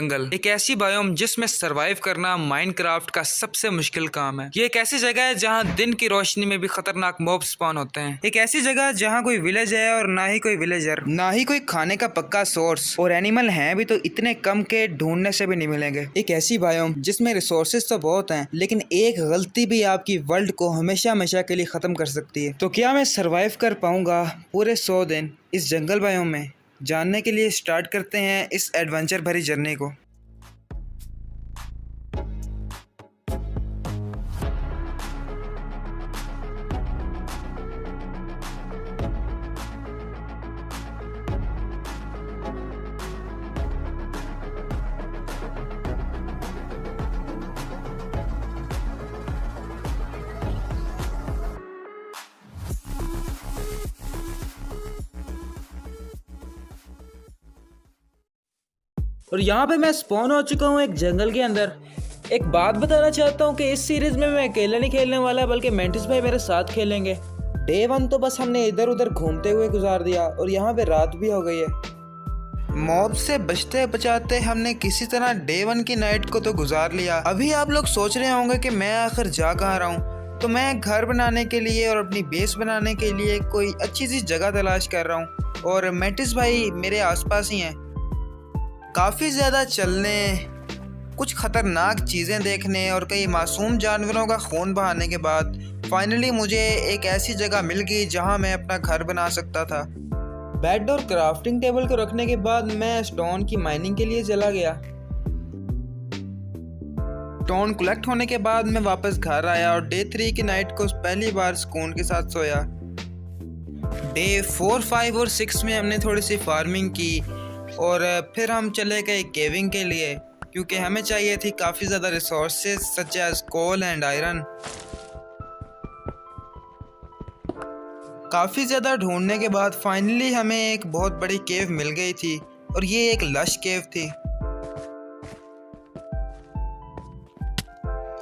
जंगल एक ऐसी बायोम जिसमें सरवाइव करना माइनक्राफ्ट का सबसे मुश्किल काम है। ये एक ऐसी जगह है जहाँ दिन की रोशनी में भी खतरनाक मॉब स्पॉन होते हैं। एक ऐसी जगह जहाँ कोई विलेज है और ना ही कोई विलेजर, ना ही कोई खाने का पक्का सोर्स, और एनिमल हैं भी तो इतने कम के ढूंढने से भी नहीं मिलेंगे। एक ऐसी बायोम जिसमें रिसोर्सेज तो बहुत हैं, लेकिन एक गलती भी आपकी वर्ल्ड को हमेशा हमेशा के लिए खत्म कर सकती है। तो क्या मैं सरवाइव कर पाऊंगा पूरे 100 दिन इस जंगल बायोम में? जानने के लिए स्टार्ट करते हैं इस एडवेंचर भरी जर्नी को। और यहाँ पे मैं स्पॉन हो चुका हूँ एक जंगल के अंदर। एक बात बताना चाहता हूँ कि इस सीरीज में मैं अकेला नहीं खेलने वाला, बल्कि मेंटिस भाई मेरे साथ खेलेंगे। डे 1 तो बस हमने इधर उधर घूमते हुए गुजार दिया और यहाँ पे रात भी हो गई है। मॉब से बचते बचाते हमने किसी तरह डे 1 की नाइट को तो गुजार लिया। अभी आप लोग सोच रहे होंगे कि मैं आखिर जा कहाँ रहा हूँ। तो मैं घर बनाने के लिए और अपनी बेस बनाने के लिए कोई अच्छी सी जगह तलाश कर रहा हूँ, और मेंटिस भाई मेरे आसपास ही हैं। काफ़ी ज़्यादा चलने, कुछ ख़तरनाक चीज़ें देखने और कई मासूम जानवरों का खून बहाने के बाद फाइनली मुझे एक ऐसी जगह मिल गई जहां मैं अपना घर बना सकता था। बेड और क्राफ्टिंग टेबल को रखने के बाद मैं स्टोन की माइनिंग के लिए चला गया। स्टोन कलेक्ट होने के बाद मैं वापस घर आया और डे 3 की नाइट को पहली बार सुकून के साथ सोया। डे 4, 5 और 6 में हमने थोड़ी सी फार्मिंग की और फिर हम चले गए केविंग के लिए, क्योंकि हमें चाहिए थी काफ़ी ज़्यादा resources such as coal and iron. काफ़ी ज़्यादा ढूंढने के बाद फाइनली हमें एक बहुत बड़ी केव मिल गई थी, और ये एक लश केव थी।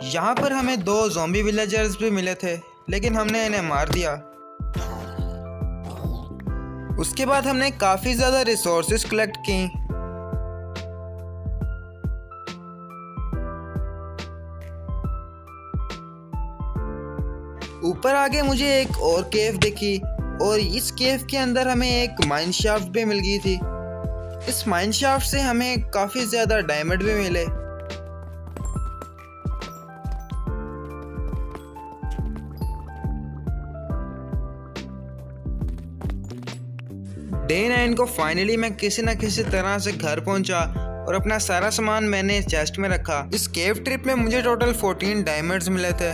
यहाँ पर हमें 2 ज़ॉम्बी विलेजर्स भी मिले थे, लेकिन हमने इन्हें मार दिया। उसके बाद हमने काफ़ी ज़्यादा रिसोर्सेज कलेक्ट की। ऊपर आगे मुझे एक और केव दिखी, और इस केव के अंदर हमें एक माइन शाफ्ट भी मिल गई थी। इस माइन शाफ्ट से हमें काफ़ी ज़्यादा डायमंड भी मिले। डे 9 को फाइनली मैं किसी न किसी तरह से घर पहुंचा और अपना सारा सामान मैंने चेस्ट में रखा। इस केव ट्रिप में मुझे टोटल 14 डायमंड्स मिले थे।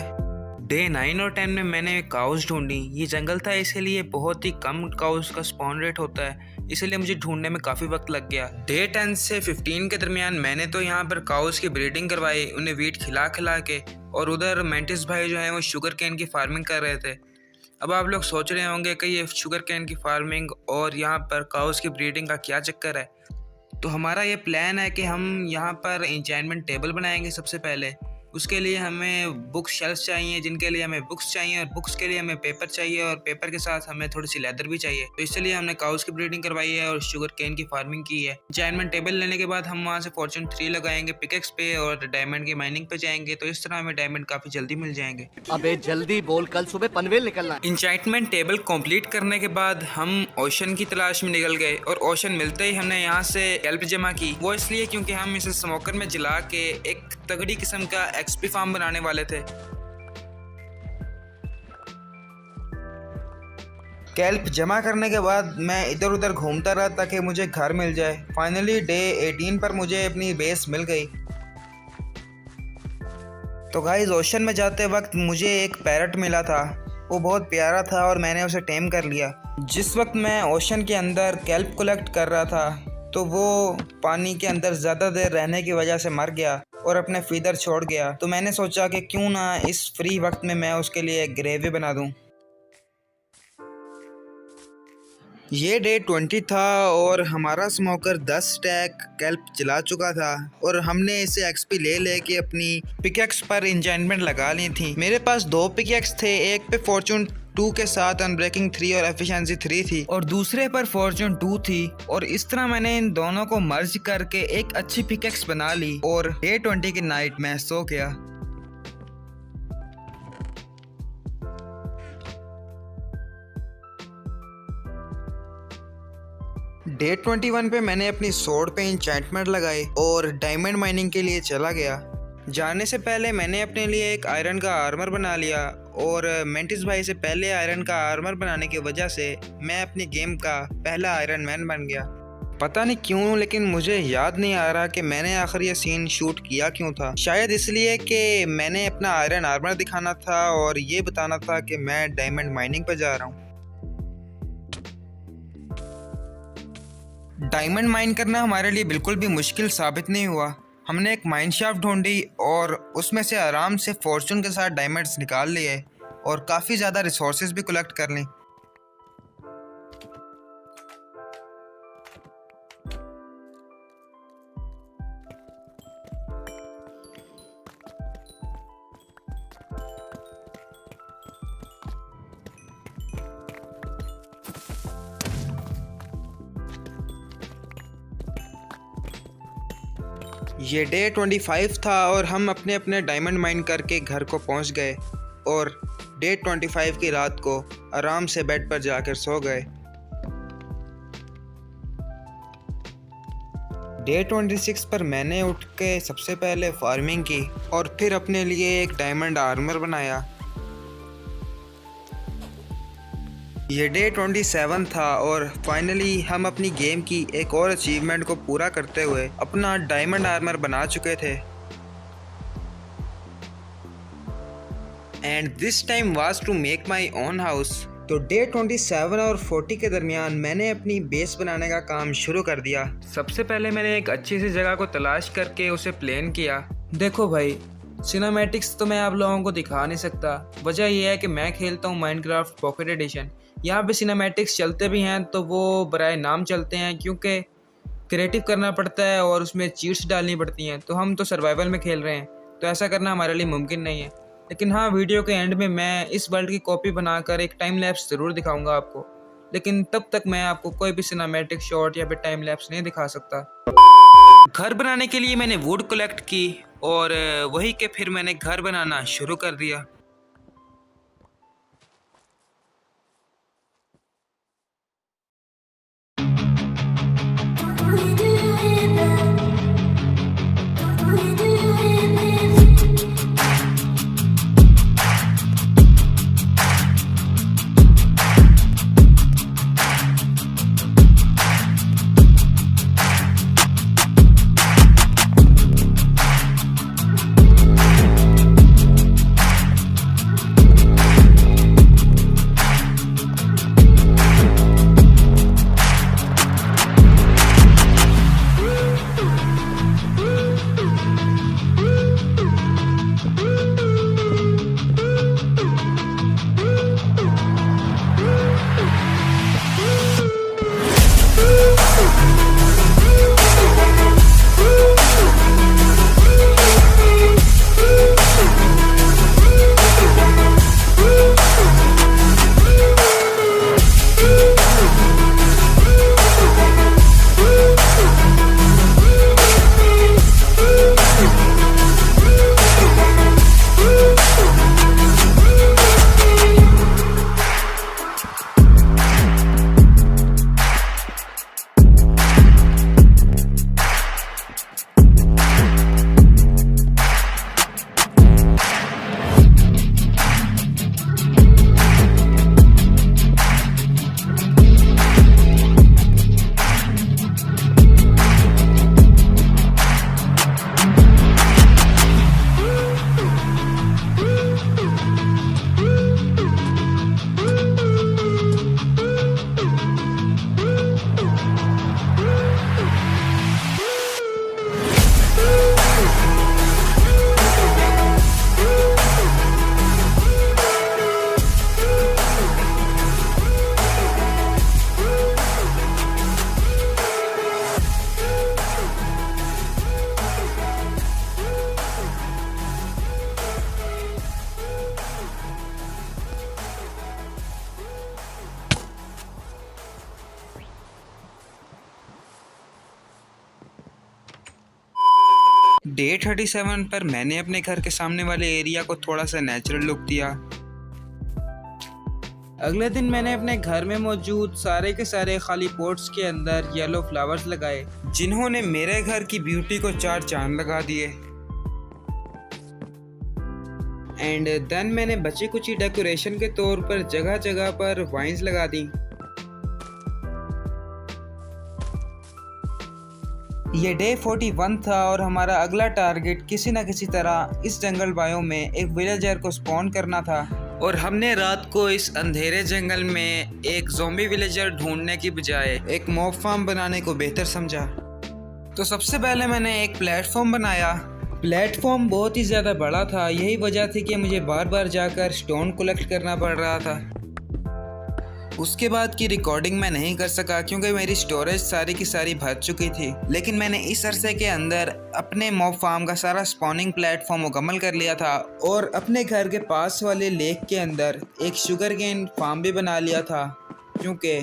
डे 9 और 10 में मैंने काउस ढूंढी। ये जंगल था, इसलिए बहुत ही कम काउस का स्पॉन रेट होता है, इसलिए मुझे ढूंढने में काफ़ी वक्त लग गया। डे 10 से 15 के दरमियान मैंने तो यहाँ पर काउस की ब्रीडिंग करवाई, उन्हें वीट खिला खिला के, और उधर मेंटिस भाई जो है वो शुगर कैन की फार्मिंग कर रहे थे। अब आप लोग सोच रहे होंगे कि ये शुगर कैन की फार्मिंग और यहाँ पर काउस की ब्रीडिंग का क्या चक्कर है। तो हमारा ये प्लान है कि हम यहाँ पर एन्चेंटमेंट टेबल बनाएंगे सबसे पहले। उसके लिए हमें बुक शेल्फ्स चाहिए, जिनके लिए हमें बुक्स चाहिए, और बुक्स के लिए हमें पेपर चाहिए, और पेपर के साथ हमें थोड़ी सी लेदर भी चाहिए। तो इसलिए हमने काउस की ब्रीडिंग करवाई है और शुगर केन की फार्मिंग की है। एन्चेंटमेंट टेबल लेने के बाद हम वहाँ से फॉर्चून 3 लगाएंगे पिकेक्स पे और डायमंड की माइनिंग पे जाएंगे। तो इस तरह हमें डायमंड काफ़ी जल्दी मिल जाएंगे। अबे जल्दी बोल, कल सुबह पनवेल निकलना है। एन्चेंटमेंट टेबल कंप्लीट करने के बाद हम ओशन की तलाश में निकल गए, और ओशन मिलते ही हमने यहाँ से केल्प जमा की। वो इसलिए क्योंकि हम इसे स्मोकर में जला के एक तगड़ी किस्म का एक्सपी फार्म बनाने वाले थे। केल्प जमा करने के बाद मैं इधर उधर घूमता रहा ताकि मुझे घर मिल जाए। फाइनली डे 18 पर मुझे अपनी बेस मिल गई। तो गाइस, ओशन में जाते वक्त मुझे एक पैरट मिला था। वो बहुत प्यारा था और मैंने उसे टेम कर लिया। जिस वक्त मैं ओशन के अंदर केल्प कलेक्ट कर रहा था, तो वो पानी के अंदर ज़्यादा देर रहने की वजह से मर गया और अपने फीदर छोड़ गया। तो मैंने सोचा कि क्यों ना इस फ्री वक्त में मैं उसके लिए एक ग्रेवी बना दूं। ये डे 20 था और हमारा स्मोकर 10 स्टैक केल्प जला चुका था, और हमने इसे एक्सपी ले लेके अपनी पिकेक्स पर एन्चेंटमेंट लगा ली थी। मेरे पास 2 पिकेक्स थे, एक पे फॉर्चून 2 के साथ अनब्रेकिंग 3 और एफिशिएंसी 3 थी और दूसरे पर फॉर्चून 2 थी और इस तरह मैंने इन दोनों को मर्ज करके एक अच्छी पिकेक्स बना ली और डे 20 की नाइट में सो गया। डे 21 पे मैंने अपनी सोर्ड पे इंचेंटमेंट लगाई और डायमंड माइनिंग के लिए चला गया। जाने से पहले मैंने अपने लिए एक आयरन का आर्मर बना लिया और मेंटिस भाई से पहले आयरन का आर्मर बनाने की वजह से मैं अपनी गेम का पहला आयरन मैन बन गया। पता नहीं क्यों, लेकिन मुझे याद नहीं आ रहा कि मैंने आखिर ये सीन शूट किया क्यों था। शायद इसलिए कि मैंने अपना आयरन आर्मर दिखाना था और ये बताना था कि मैं डायमंड माइनिंग पर जा रहा हूँ। डायमंड माइन करना हमारे लिए बिल्कुल भी मुश्किल साबित नहीं हुआ। हमने एक माइन शाफ्ट ढूंढी और उसमें से आराम से फॉर्चून के साथ डायमंड्स निकाल लिए और काफ़ी ज़्यादा रिसोर्सेज भी कलेक्ट कर ली। ये डे 25 था और हम अपने अपने डायमंड माइन करके घर को पहुंच गए और डे 25 की रात को आराम से बेड पर जाकर सो गए। डे 26 पर मैंने उठ के सबसे पहले फार्मिंग की और फिर अपने लिए एक डायमंड आर्मर बनाया। ये डे 27 था और फाइनली हम अपनी गेम की एक और अचीवमेंट को पूरा करते हुए अपना डायमंड आर्मर बना चुके थे। And this time was to make my own house. तो डे 27 और 40 के दरमियान मैंने अपनी बेस बनाने का काम शुरू कर दिया। सबसे पहले मैंने एक अच्छी सी जगह को तलाश करके उसे प्लान किया। देखो भाई, सिनेमैटिक्स तो मैं आप लोगों को दिखा नहीं सकता। वजह यह है कि मैं खेलता हूँ माइनक्राफ्ट पॉकेट एडिशन। यहाँ पे सिनेमैटिक्स चलते भी हैं तो वो बराए नाम चलते हैं, क्योंकि क्रिएटिव करना पड़ता है और उसमें चीट्स डालनी पड़ती हैं। तो हम तो सर्वाइवल में खेल रहे हैं, तो ऐसा करना हमारे लिए मुमकिन नहीं है। लेकिन हाँ, वीडियो के एंड में मैं इस वर्ल्ड की कॉपी बनाकर एक टाइम लैप्स ज़रूर दिखाऊंगा आपको, लेकिन तब तक मैं आपको कोई भी सिनेमैटिक शॉट या फिर टाइम लैप्स नहीं दिखा सकता। घर बनाने के लिए मैंने वुड कलेक्ट की और वही के फिर मैंने घर बनाना शुरू कर दिया। डे 37 पर मैंने अपने घर के सामने वाले एरिया को थोड़ा सा नेचुरल लुक दिया। अगले दिन मैंने अपने घर में मौजूद सारे के सारे खाली पॉट्स के अंदर येलो फ्लावर्स लगाए, जिन्होंने मेरे घर की ब्यूटी को चार चांद लगा दिए। एंड देन मैंने बची कुची डेकोरेशन के तौर पर जगह जगह पर वाइन्स लगा दी। ये डे 41 था और हमारा अगला टारगेट किसी न किसी तरह इस जंगल बायोम में एक विलेजर को स्पॉन करना था, और हमने रात को इस अंधेरे जंगल में एक ज़ॉम्बी विलेजर ढूंढने की बजाय एक मॉब फार्म बनाने को बेहतर समझा। तो सबसे पहले मैंने एक प्लेटफॉर्म बनाया। प्लेटफॉर्म बहुत ही ज़्यादा बड़ा था, यही वजह थी कि मुझे बार बार जाकर स्टोन कलेक्ट करना पड़ रहा था। उसके बाद की रिकॉर्डिंग मैं नहीं कर सका क्योंकि मेरी स्टोरेज सारी की सारी भर चुकी थी, लेकिन मैंने इस अरसे के अंदर अपने मॉब फार्म का सारा स्पॉनिंग प्लेटफॉर्म मुकम्मल कर लिया था, और अपने घर के पास वाले लेक के अंदर एक शुगर केन फार्म भी बना लिया था, क्योंकि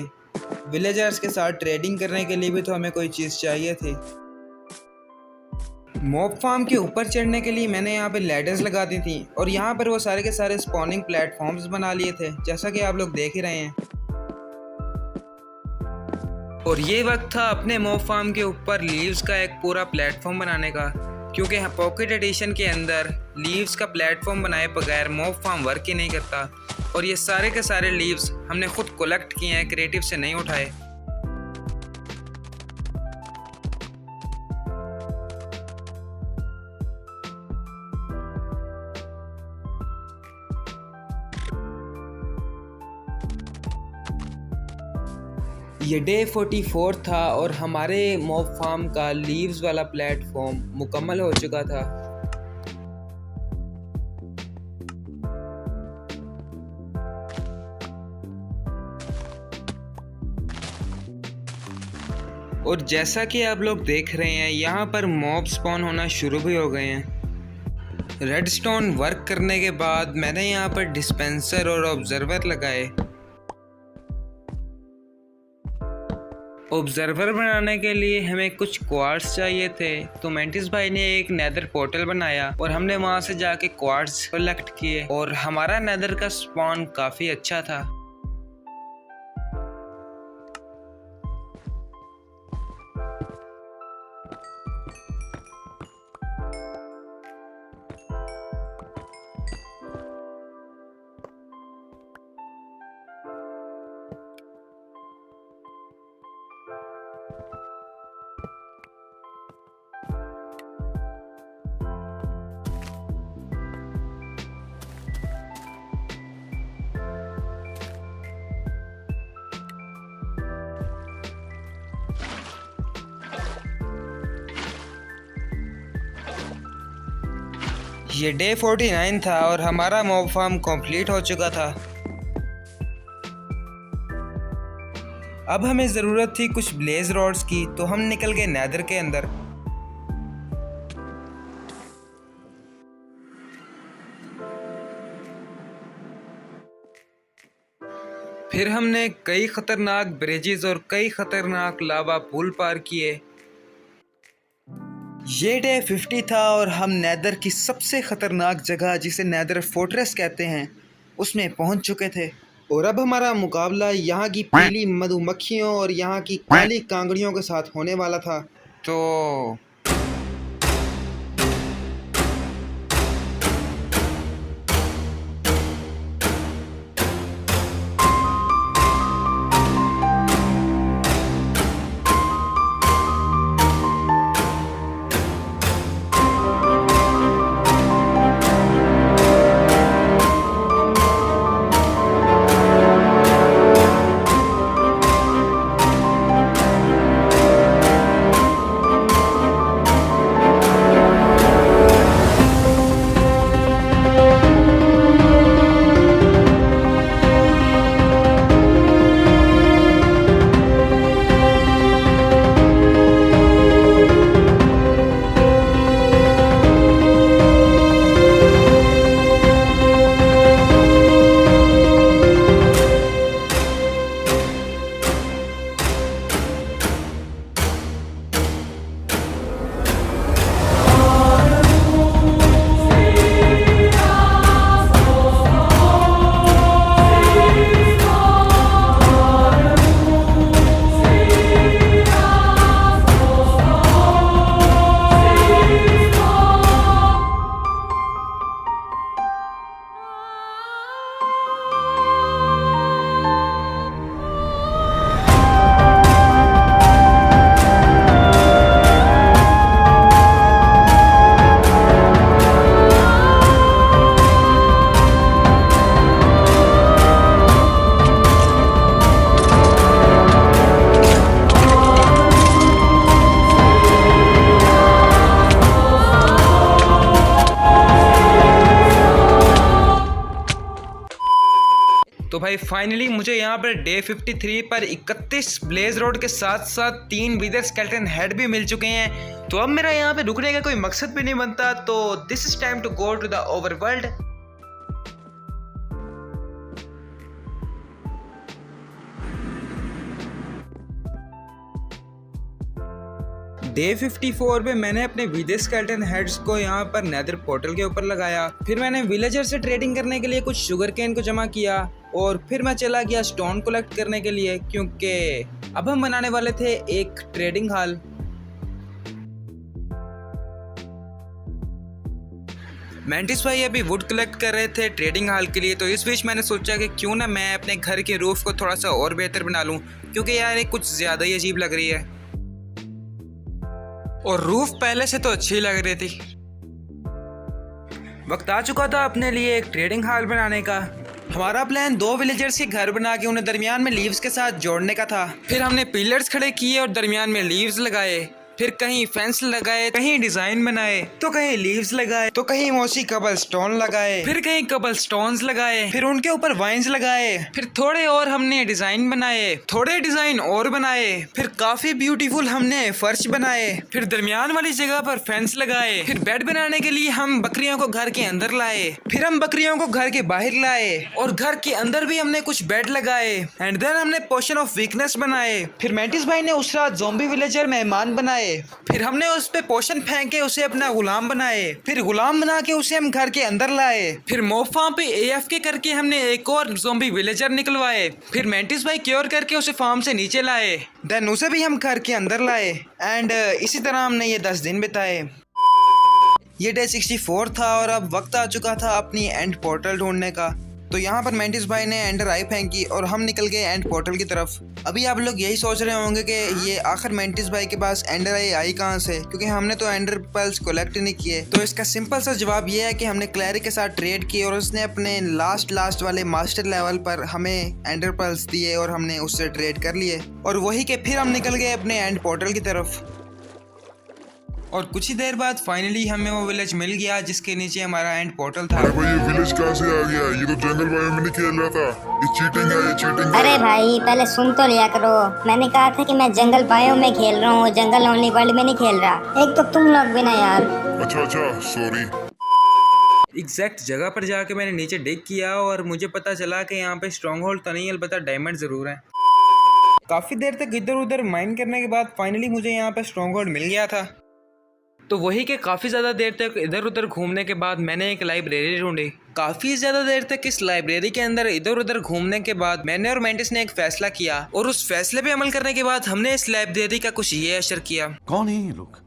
विलेजर्स के साथ ट्रेडिंग करने के लिए भी तो हमें कोई चीज़ चाहिए थी। मॉब फार्म के ऊपर चढ़ने के लिए मैंने यहाँ पे लैडर्स लगा दी थी, और यहाँ पर वो सारे के सारे स्पॉनिंग प्लेटफॉर्म्स बना लिए थे, जैसा कि आप लोग देख ही रहे हैं। और ये वक्त था अपने मॉब फार्म के ऊपर लीव्स का एक पूरा प्लेटफॉर्म बनाने का, क्योंकि पॉकेट एडिशन के अंदर लीव्स का प्लेटफॉर्म बनाए बगैर मॉब फार्म वर्क ही नहीं करता। और ये सारे के सारे लीव्स हमने खुद कलेक्ट किए हैं, क्रिएटिव से नहीं उठाए। ये डे 44 था और हमारे मॉब फार्म का लीव्स वाला प्लेटफॉर्म मुकम्मल हो चुका था। और जैसा कि आप लोग देख रहे हैं, यहाँ पर मॉब स्पॉन होना शुरू भी हो गए हैं। रेडस्टोन वर्क करने के बाद मैंने यहाँ पर डिस्पेंसर और ऑब्जर्वर लगाए। ऑब्जर्वर बनाने के लिए हमें कुछ क्वार्ट्स चाहिए थे, तो मेंटिस भाई ने एक नेदर पोर्टल बनाया और हमने वहां से जाके क्वार्ट्स कलेक्ट किए, और हमारा नेदर का स्पॉन काफ़ी अच्छा था। ये डे 49 था और हमारा मॉब फार्म कंप्लीट हो चुका था। अब हमें ज़रूरत थी कुछ ब्लेज रॉड्स की, तो हम निकल गए नेदर के अंदर। फिर हमने कई ख़तरनाक ब्रिजेस और कई ख़तरनाक लावा पुल पार किए। ये डे 50 था और हम नेदर की सबसे ख़तरनाक जगह, जिसे नेदर फोर्ट्रेस कहते हैं, उसमें पहुंच चुके थे। और अब हमारा मुकाबला यहाँ की पीली मधुमक्खियों और यहाँ की काली कांगड़ियों के साथ होने वाला था। तो भाई फाइनली मुझे यहाँ पर डे 53 पर 31 ब्लेज रोड के साथ साथ 3 विदर स्केलेटन हेड भी मिल चुके हैं। तो अब मेरा यहाँ पे रुकने का कोई मकसद भी नहीं बनता, तो this is time to go to the overworld. Day 54 में मैंने अपने विदर स्केलेटन हेड्स को यहाँ पर नेदर पोर्टल के ऊपर लगाया। फिर मैंने विलेजर से ट्रेडिंग करने के लिए कुछ शुगर केन को जमा किया और फिर मैं चला गया स्टोन कलेक्ट करने के लिए, क्योंकि अब हम बनाने वाले थे एक ट्रेडिंग हॉल। मेंटिस भाई अभी वुड कलेक्ट कर रहे थे ट्रेडिंग हॉल के लिए, तो इस बीच मैंने सोचा कि क्यों ना मैं अपने घर के रूफ को थोड़ा सा और बेहतर बना लूं, क्योंकि यार ये कुछ ज़्यादा ही अजीब लग रही है और रूफ पहले से तो अच्छी लग रही थी। वक्त आ चुका था अपने लिए एक ट्रेडिंग हॉल बनाने का। हमारा प्लान 2 विलेजर्स के घर बना के उन्हें दरमियान में लीव्स के साथ जोड़ने का था। फिर हमने पिलर्स खड़े किए और दरमियान में लीव्स लगाए, फिर कहीं फेंस लगाए, कहीं डिजाइन बनाए, तो कहीं लीव्स लगाए, तो कहीं मोसी कबल स्टोन लगाए, फिर कहीं कबल स्टोन्स लगाए, फिर उनके ऊपर वाइन्स लगाए, फिर थोड़े और हमने डिजाइन बनाए, थोड़े डिजाइन और बनाए, फिर काफी ब्यूटीफुल हमने फर्श बनाए, फिर दरमियान वाली जगह पर फेंस लगाए, फिर बेड बनाने के लिए हम बकरियों को घर के अंदर लाए, फिर हम बकरियों को घर के बाहर लाए और घर के अंदर भी हमने कुछ बेड लगाए एंड देन हमने पोशन ऑफ वीकनेस बनाए। फिर मेंटिस भाई ने उस रात ज़ॉम्बी विलेजर मेहमान बनाए, फिर हमने उस पे पोशन फेंक के उसे अपना गुलाम बनाए, फिर गुलाम बना के उसे हम घर के अंदर लाए, फिर मोब फार्म पे AFK करके हमने एक और ज़ॉम्बी विलेजर निकलवाए, फिर मेंटिस भाई क्योर करके उसे फार्म से नीचे लाए, देन उसे भी हम घर के अंदर लाए एंड इसी तरह हमने ये 10 दिन बिताए। ये डे 64 था और अब वक्त आ चुका था अपनी एंड पोर्टल ढूंढने का। तो यहाँ पर मेंटिस भाई ने एंडर आई फेंकी और हम निकल गए एंड पोर्टल की तरफ। अभी आप लोग यही सोच रहे होंगे कि ये आखिर मेंटिस भाई के पास एंडर आई कहाँ से, क्योंकि हमने तो एंडर पर्ल्स कलेक्ट नहीं किए। तो इसका सिंपल सा जवाब ये है कि हमने क्लैरिक के साथ ट्रेड की और उसने अपने लास्ट वाले मास्टर लेवल पर हमें एंडर पर्ल्स दिए और हमने उससे ट्रेड कर लिए और वही के फिर हम निकल गए अपने एंड पोर्टल की तरफ। और कुछ ही देर बाद फाइनली हमें वो विलेज मिल गया जिसके नीचे हमारा एंड पोर्टल था। अरे भाई ये विलेज कहाँ से आ गया? ये तो जंगल बायो में नहीं खेल रहा था। ये चीटिंग है, ये चीटिंग है। अरे भाई पहले सुन तो लिया करो, मैंने कहा था कि मैं जंगल बायो में खेल रहा हूँ, जंगल ओनली वर्ल्ड में नहीं खेल रहा। एक तो तुम लोग भी ना यार। अच्छा सॉरी। एग्जैक्ट जगह पर जाके मैंने नीचे डिग किया और मुझे पता चला कि यहाँ पे स्ट्रॉन्ग होल्ड तो नहीं, अलबत्ता डायमंड जरूर है। काफी देर तक इधर उधर माइन करने के बाद फाइनली मुझे यहाँ पे स्ट्रॉन्ग होल्ड मिल गया था। तो वही के काफ़ी ज़्यादा देर तक इधर उधर घूमने के बाद मैंने एक लाइब्रेरी ढूंढी। काफ़ी ज़्यादा देर तक इस लाइब्रेरी के अंदर इधर उधर घूमने के बाद मैंने और मेंटिस ने एक फैसला किया और उस फैसले पे अमल करने के बाद हमने इस लाइब्रेरी का कुछ ये असर किया। कौन है ये लोग?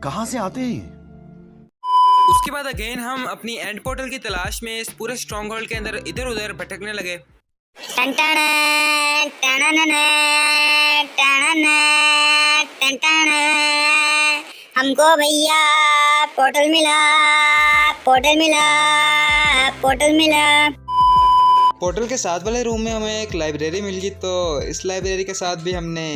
कहाँ से आते हैं? उसके बाद अगेन हम अपनी एंड पोर्टल की तलाश में इस पूरे स्ट्रॉन्ग होल्ड के अंदर इधर उधर भटकने लगे। हमको भैया पोर्टल मिला, पोर्टल मिला, पोर्टल मिला। पोर्टल के साथ वाले रूम में हमें एक लाइब्रेरी मिल गई, तो इस लाइब्रेरी के साथ भी हमने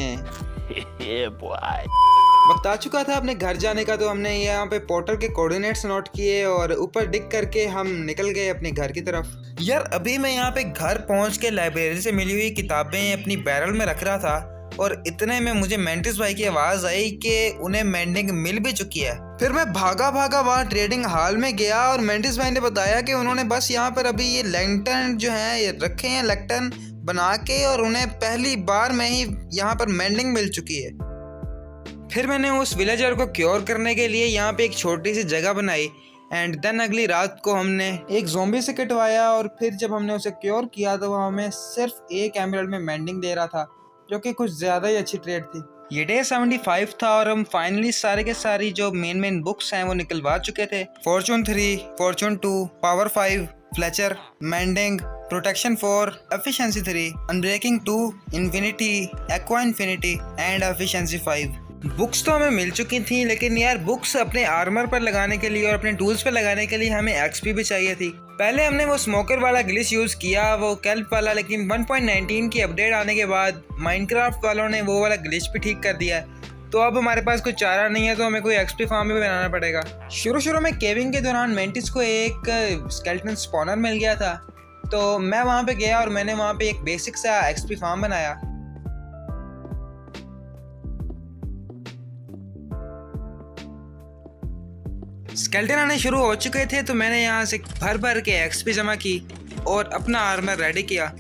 वक्त आ चुका था अपने घर जाने का। तो हमने यहाँ पे पोर्टल के कोऑर्डिनेट्स नोट किए और ऊपर डिग करके हम निकल गए अपने घर की तरफ। यार अभी मैं यहाँ पे घर पहुँच के लाइब्रेरी से मिली हुई किताबें अपनी बैरल में रख रहा था और इतने में मुझे मेंटिस भाई की आवाज आई कि उन्हें मेंडिंग मिल भी चुकी है। फिर मैं भागा वहाँ ट्रेडिंग हॉल में गया और मेंटिस भाई ने बताया कि उन्होंने बस यहाँ पर अभी ये लैंटर्न जो है ये रखे हैं, लैंटर्न बना के, और उन्हें पहली बार में ही यहाँ पर मेंडिंग मिल चुकी है। फिर मैंने उस विलेजर को क्योर करने के लिए यहाँ पे एक छोटी सी जगह बनाई एंड देन अगली रात को हमने एक ज़ॉम्बी से कटवाया और फिर जब हमने उसे क्योर किया तो वो हमें सिर्फ 1 एमराल्ड में मेंडिंग दे रहा था, जो कि कुछ ज़्यादा ही अच्छी ट्रेड थी। ये डे 75 था और हम फाइनली सारे के सारी जो मेन बुक्स हैं वो निकलवा चुके थे। Fortune 3, Fortune 2, power 5, Fletcher, mending, protection 4, efficiency 3, unbreaking 2, infinity, aqua infinity and efficiency 5। Books तो हमें मिल चुकी थी, लेकिन यार बुक्स अपने आर्मर पर लगाने के लिए और अपने टूल्स पर लगाने के लिए हमें एक्सपी भी चाहिए थी। पहले हमने वो स्मोकर वाला ग्लिच यूज़ किया, वो कैल्प वाला, लेकिन 1.19 की अपडेट आने के बाद माइनक्राफ्ट वालों ने वो वाला ग्लिच भी ठीक कर दिया। तो अब हमारे पास कोई चारा नहीं है, तो हमें कोई एक्सपी फार्म भी बनाना पड़ेगा। शुरू में केविंग के दौरान मेंटिस को एक स्केलेटन स्पॉनर मिल गया था, तो मैं वहाँ पे गया और मैंने वहाँ पे एक बेसिक सा एक्सपी फार्म बनाया। स्केल्टन आने शुरू हो चुके थे तो मैंने यहाँ से भर भर के एक्सपी जमा की और अपना आर्मर रेडी किया।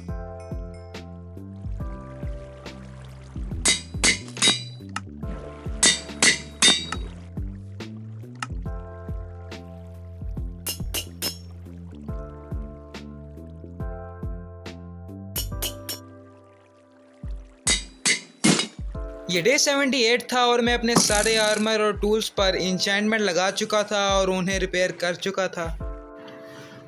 ये डे 78 था और मैं अपने सारे आर्मर और टूल्स पर इंचेंटमेंट लगा चुका था और उन्हें रिपेयर कर चुका था।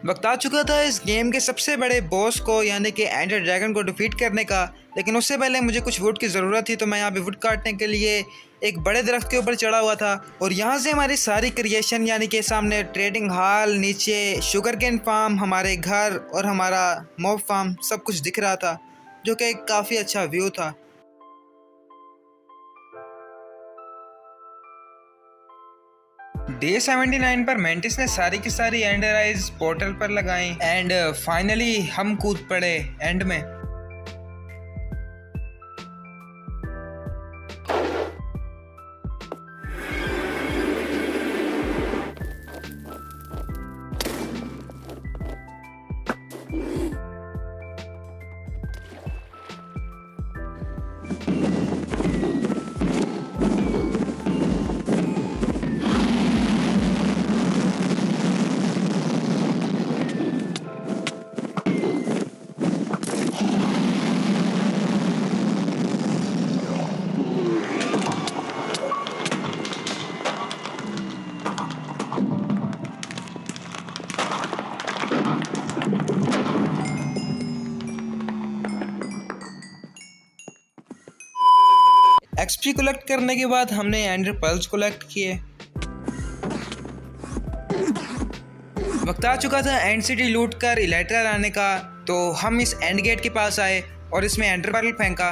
वक्त आ चुका था इस गेम के सबसे बड़े बॉस को यानी कि एंडर ड्रैगन को डिफीट करने का, लेकिन उससे पहले मुझे कुछ वुड की ज़रूरत थी। तो मैं यहाँ पे वुड काटने के लिए एक बड़े दरख्त के ऊपर चढ़ा हुआ था और यहाँ से हमारी सारी क्रिएशन यानी कि सामने ट्रेडिंग हॉल, नीचे शुगर केन फार्म, हमारे घर और हमारा मॉब फार्म सब कुछ दिख रहा था, जो कि काफ़ी अच्छा व्यू था। डे 79 पर मेंटिस ने सारी की सारी एंडर आइज पोर्टल पर लगाई एंड फाइनली हम कूद पड़े एंड में। एक्सपी कलेक्ट करने के बाद हमने एंडर पर्ल्स कलेक्ट किए। वक्त आ चुका था एंड सिटी लूट कर इलेक्ट्रा लाने का, तो हम इस एंड गेट के पास आए और इसमें एंडर पर्ल फेंका।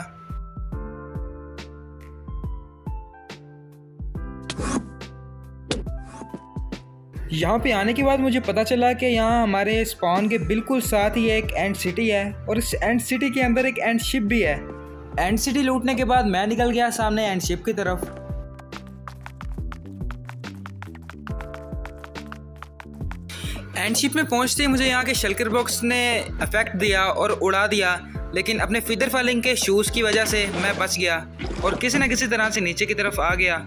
यहाँ पे आने के बाद मुझे पता चला कि यहाँ हमारे स्पॉन के बिल्कुल साथ ही एक एंड सिटी है और इस एंड सिटी के अंदर एक एंड शिप भी है। एंड सिटी लूटने के बाद मैं निकल गया सामने एंड शिप की तरफ। एंड शिप में पहुंचते ही मुझे यहाँ के शल्कर बॉक्स ने अफेक्ट दिया और उड़ा दिया, लेकिन अपने फीदर फालिंग के शूज़ की वजह से मैं बच गया और किसी न किसी तरह से नीचे की तरफ आ गया।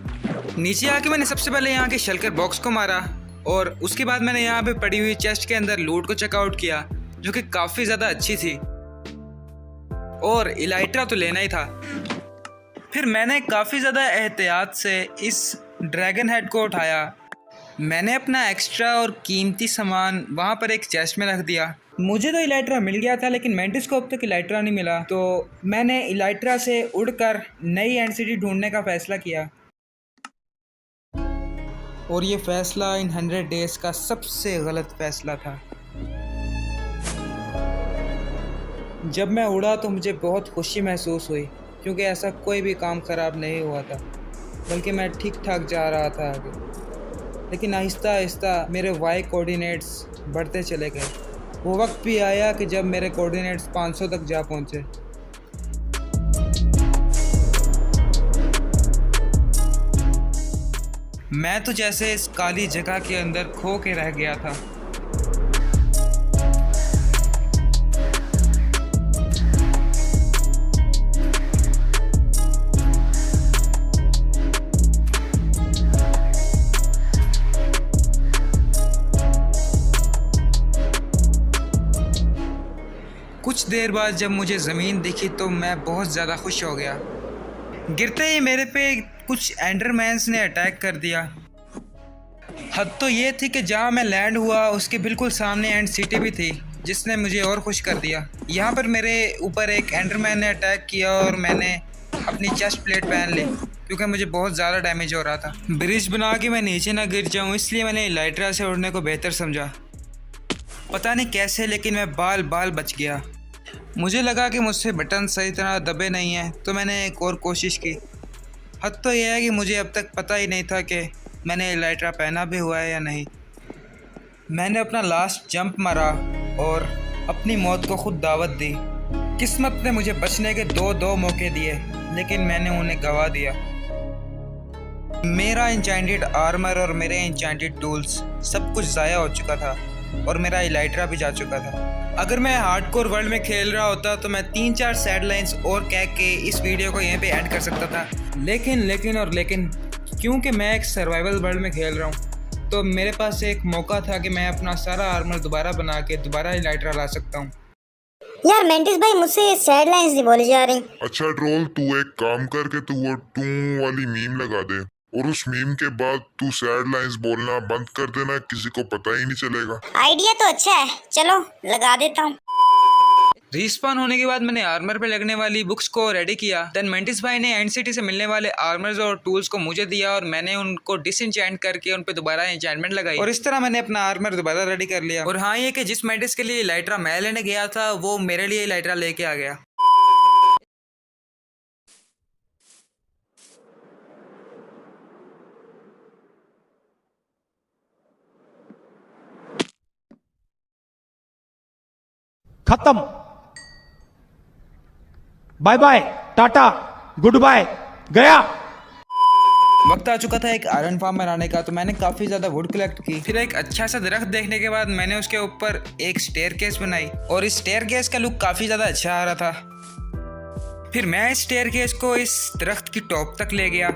नीचे आके मैंने सबसे पहले यहाँ के शल्कर बॉक्स को मारा और उसके बाद मैंने यहाँ पे पड़ी हुई चेस्ट के अंदर लूट को चेकआउट किया, जो कि काफ़ी ज़्यादा अच्छी थी और इलाइट्रा तो लेना ही था। फिर मैंने काफ़ी ज़्यादा एहतियात से इस ड्रैगन हेड को उठाया। मैंने अपना एक्स्ट्रा और कीमती सामान वहाँ पर एक चेस्ट में रख दिया। मुझे तो इलाइट्रा मिल गया था, लेकिन मेंटिस को अब तक इलाइट्रा नहीं मिला, तो मैंने इलाइट्रा से उड़कर नई एंड सिटी ढूंढने का फ़ैसला किया। और ये फ़ैसला इन 100 डेज़ का सबसे गलत फ़ैसला था। जब मैं उड़ा तो मुझे बहुत खुशी महसूस हुई, क्योंकि ऐसा कोई भी काम ख़राब नहीं हुआ था, बल्कि मैं ठीक ठाक जा रहा था आगे। लेकिन आहिस्ता आहिस्ता मेरे वाई कोऑर्डिनेट्स बढ़ते चले गए। वो वक्त भी आया कि जब मेरे कोऑर्डिनेट्स 500 तक जा पहुँचे। मैं तो जैसे इस काली जगह के अंदर खो के रह गया था। कुछ देर बाद जब मुझे ज़मीन दिखी तो मैं बहुत ज़्यादा खुश हो गया। गिरते ही मेरे पे कुछ एंडरमैन्स ने अटैक कर दिया। हद तो ये थी कि जहाँ मैं लैंड हुआ उसके बिल्कुल सामने एंड सिटी भी थी, जिसने मुझे और खुश कर दिया। यहाँ पर मेरे ऊपर एक एंडरमैन ने अटैक किया और मैंने अपनी चेस्ट प्लेट पहन ली, क्योंकि मुझे बहुत ज़्यादा डैमेज हो रहा था। ब्रिज बना के मैं नीचे ना गिर जाऊँ, इसलिए मैंने इलाइट्रा से उड़ने को बेहतर समझा। पता नहीं कैसे, लेकिन मैं बाल बाल बच गया। मुझे लगा कि मुझसे बटन सही तरह दबे नहीं हैं, तो मैंने एक और कोशिश की। हद तो यह है कि मुझे अब तक पता ही नहीं था कि मैंने इलाइट्रा पहना भी हुआ है या नहीं। मैंने अपना लास्ट जंप मारा और अपनी मौत को खुद दावत दी। किस्मत ने मुझे बचने के दो मौके दिए, लेकिन मैंने उन्हें गवा दिया। मेरा इंचेंटेड आर्मर और मेरे इंचेंटेड टूल्स सब कुछ ज़ाया हो चुका था और मेरा इलाइट्रा भी जा चुका था। अगर मैं हार्डकोर वर्ल्ड में खेल रहा होता तो मैं 3-4 सैड लाइन्स और कह के इस वीडियो को यहीं पे एंड कर सकता था, लेकिन क्योंकि मैं एक सर्वाइवल वर्ल्ड में खेल रहा हूँ तो मेरे पास एक मौका था कि मैं अपना सारा आर्मर दोबारा बना के दोबारा इलाइट्रा ला सकता हूँ। यार मेंटिस भाई, मुझसे सैड लाइंस नहीं बोली जा रही। अच्छा ट्रोल, तू एक काम करके तू वो टू वाली मीम लगा दे और उस मीम के बाद तू सैड लाइंस बोलना बंद कर देना, किसी को पता ही नहीं चलेगा। आइडिया तो अच्छा है, चलो लगा देता हूँ। रिस्पॉन होने के बाद मैंने आर्मर पे लगने वाली बुक्स को रेडी किया। देन मेंटिस भाई ने एंड सिटी से मिलने वाले आर्मर्स और टूल्स को मुझे दिया और मैंने उनको डिसएंचेंट करके उन पे दोबारा एंचेंटमेंट लगाई और इस तरह मैंने अपना आर्मर दोबारा रेडी कर लिया। और हाँ, ये कि जिस मेंटिस के लिए इलाइट्रा मैं लेने गया था वो मेरे लिए इलाइट्रा लेके आ गया। खत्म, बाय बाय, टाटा, गुड बाय, गया। वक्त आ चुका था एक आयरन फार्म बनाने का, तो मैंने काफ़ी ज़्यादा वुड कलेक्ट की। फिर एक अच्छा सा दरख्त देखने के बाद मैंने उसके ऊपर एक स्टेयरकेस बनाई और इस स्टेयरकेस का लुक काफ़ी ज़्यादा अच्छा आ रहा था। फिर मैं इस स्टेयरकेस को इस दरख्त की टॉप तक ले गया।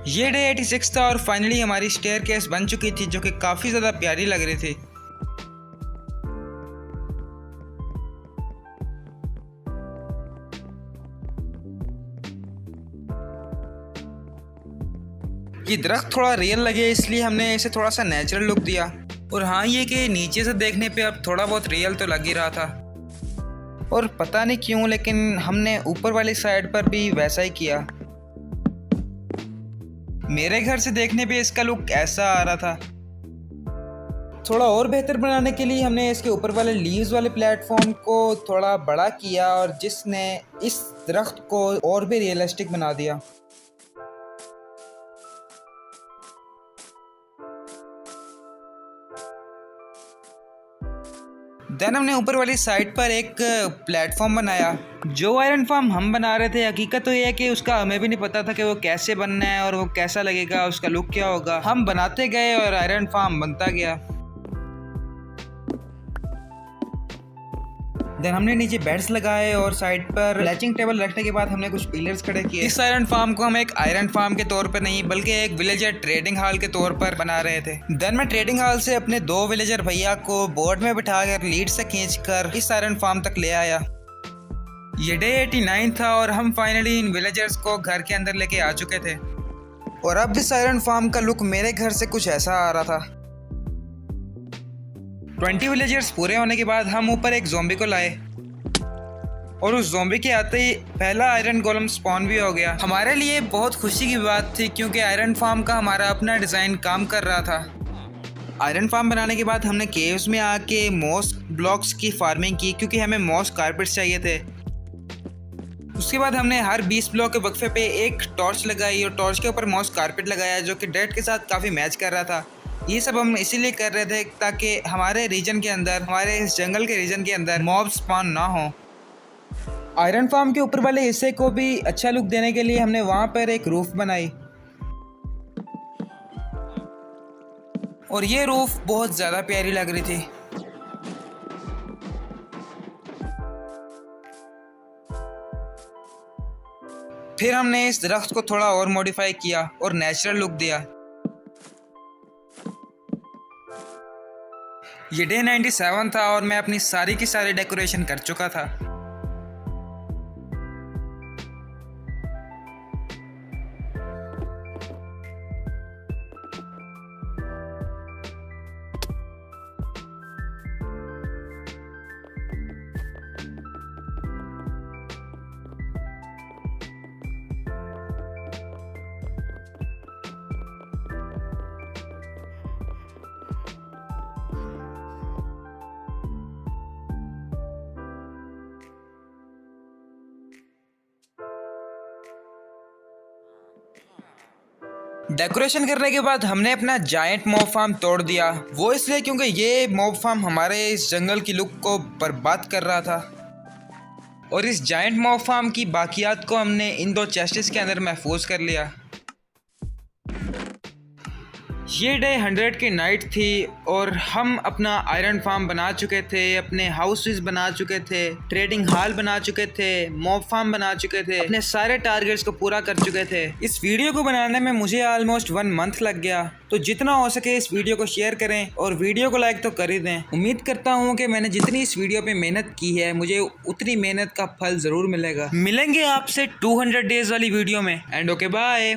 ये डे 86 था और फाइनली हमारी स्टेयरकेस बन चुकी थी, जो कि काफ़ी ज़्यादा प्यारी लग रही थी। ये दरख्त थोड़ा रियल लगे इसलिए हमने इसे थोड़ा सा नेचुरल लुक दिया। और हाँ, ये कि नीचे से देखने पे अब थोड़ा बहुत रियल तो लग ही रहा था। और पता नहीं क्यों लेकिन हमने ऊपर वाली साइड पर भी वैसा ही किया। मेरे घर से देखने पे इसका लुक ऐसा आ रहा था। थोड़ा और बेहतर बनाने के लिए हमने इसके ऊपर वाले लीव्स वाले प्लेटफॉर्म को थोड़ा बड़ा किया और जिसने इस दरख्त को और भी रियलिस्टिक बना दिया। देन हमने ऊपर वाली साइड पर एक प्लेटफॉर्म बनाया। जो आयरन फार्म हम बना रहे थे, हकीकत तो ये है कि उसका हमें भी नहीं पता था कि वो कैसे बनना है और वो कैसा लगेगा, उसका लुक क्या होगा। हम बनाते गए और आयरन फार्म बनता गया। देन हमने नीचे बेड्स लगाए और साइड पर लैचिंग टेबल रखने के बाद हमने कुछ पिलर्स खड़े किए। इस आयरन फार्म को हम एक आयरन फार्म के तौर पर नहीं बल्कि एक विलेजर ट्रेडिंग हॉल के तौर पर बना रहे थे। देन मैं ट्रेडिंग हॉल से अपने 2 विलेजर भैया को बोर्ड में बिठाकर लीड से खींचकर इस आयरन फार्म तक ले आया। ये डे 89 था और हम फाइनली इन विलेजर्स को घर के अंदर लेके आ चुके थे। और अब इस आयरन फार्म का लुक मेरे घर से कुछ ऐसा आ रहा था। 20 विलेजर्स पूरे होने के बाद हम ऊपर एक ज़ॉम्बी को लाए और उस ज़ॉम्बी के आते ही पहला आयरन गोलम स्पॉन भी हो गया। हमारे लिए बहुत खुशी की बात थी क्योंकि आयरन फार्म का हमारा अपना डिज़ाइन काम कर रहा था। आयरन फार्म बनाने के बाद हमने केव्स में आके मॉस ब्लॉक्स की फार्मिंग की क्योंकि हमें मॉस कारपेट्स चाहिए थे। उसके बाद हमने हर 20 ब्लॉक के वक्फे पे एक टॉर्च लगाई और टॉर्च के ऊपर मॉस कारपेट लगाया जो कि डेट के साथ काफ़ी मैच कर रहा था। ये सब हम इसीलिए कर रहे थे ताकि हमारे रीजन के अंदर, हमारे इस जंगल के रीजन के अंदर मॉब स्पॉन ना हो। आयरन फार्म के ऊपर वाले हिस्से को भी अच्छा लुक देने के लिए हमने वहाँ पर एक रूफ बनाई और ये रूफ बहुत ज़्यादा प्यारी लग रही थी। फिर हमने इस दरख्त को थोड़ा और मॉडिफाई किया और नेचुरल लुक दिया। ये डे 97 था और मैं अपनी सारी की सारी डेकोरेशन कर चुका था। डेकोरेशन करने के बाद हमने अपना जायंट मॉब फार्म तोड़ दिया, वो इसलिए क्योंकि ये मॉब फार्म हमारे इस जंगल की लुक को बर्बाद कर रहा था। और इस जायंट मॉब फार्म की बाकियात को हमने इन 2 चेस्ट्स के अंदर महफूज कर लिया। ये डे 100 की नाइट थी और हम अपना आयरन फार्म बना चुके थे, अपने हाउसेस बना चुके थे, ट्रेडिंग हॉल बना चुके थे, मॉब फार्म बना चुके थे, अपने सारे टारगेट्स को पूरा कर चुके थे। इस वीडियो को बनाने में मुझे ऑलमोस्ट 1 मंथ लग गया, तो जितना हो सके इस वीडियो को शेयर करें और वीडियो को लाइक तो कर ही दें। उम्मीद करता हूँ कि मैंने जितनी इस वीडियो पे मेहनत की है मुझे उतनी मेहनत का फल ज़रूर मिलेगा। मिलेंगे आपसे 200 डेज वाली वीडियो में। And okay bye.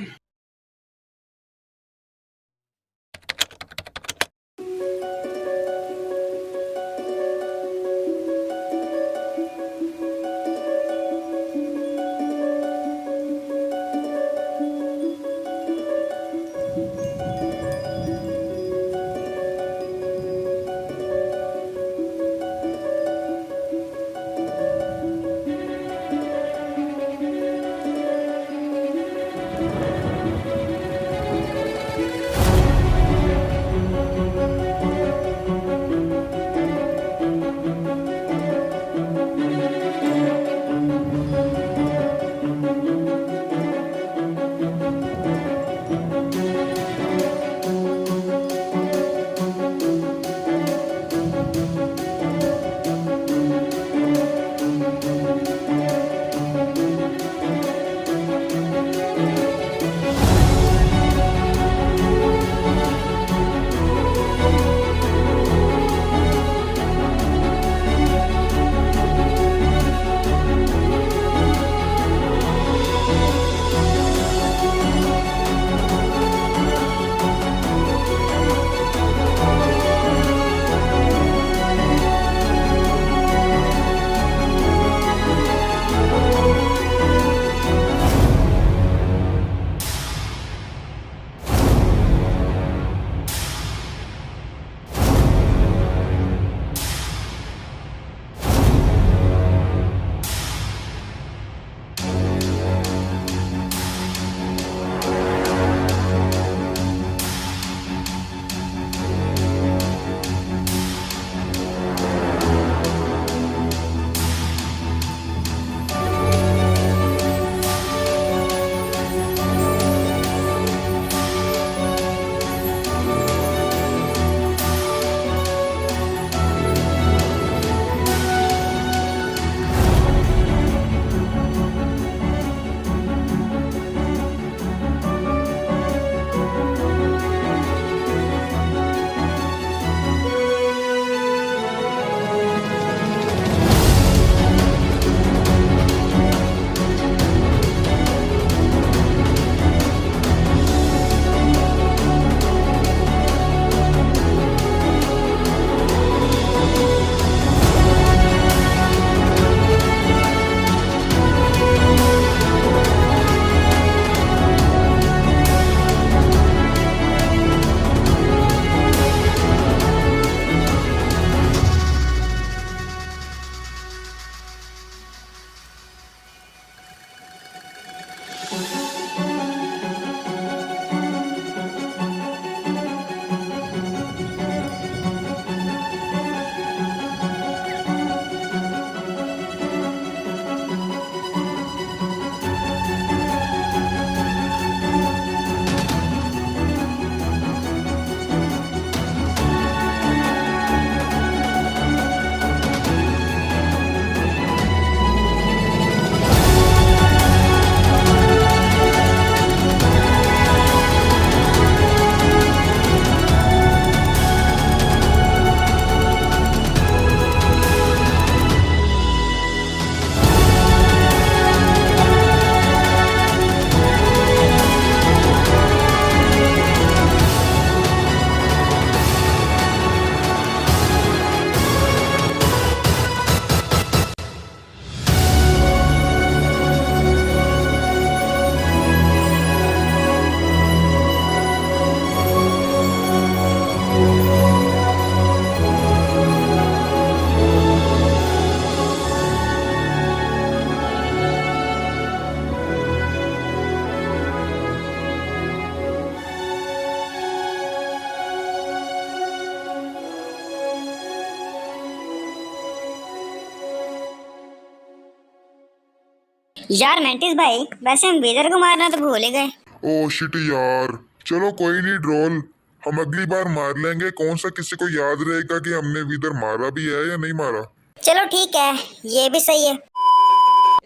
यार मेंटिस भाई, वैसे हम वेदर को मारना तो भूल ही गए। ओ शिट यार, चलो कोई नहीं ड्रोल, हम अगली बार मार लेंगे। कौन सा किसी को याद रहेगा कि हमने विदर मारा भी है या नहीं मारा। चलो ठीक है, ये भी सही है।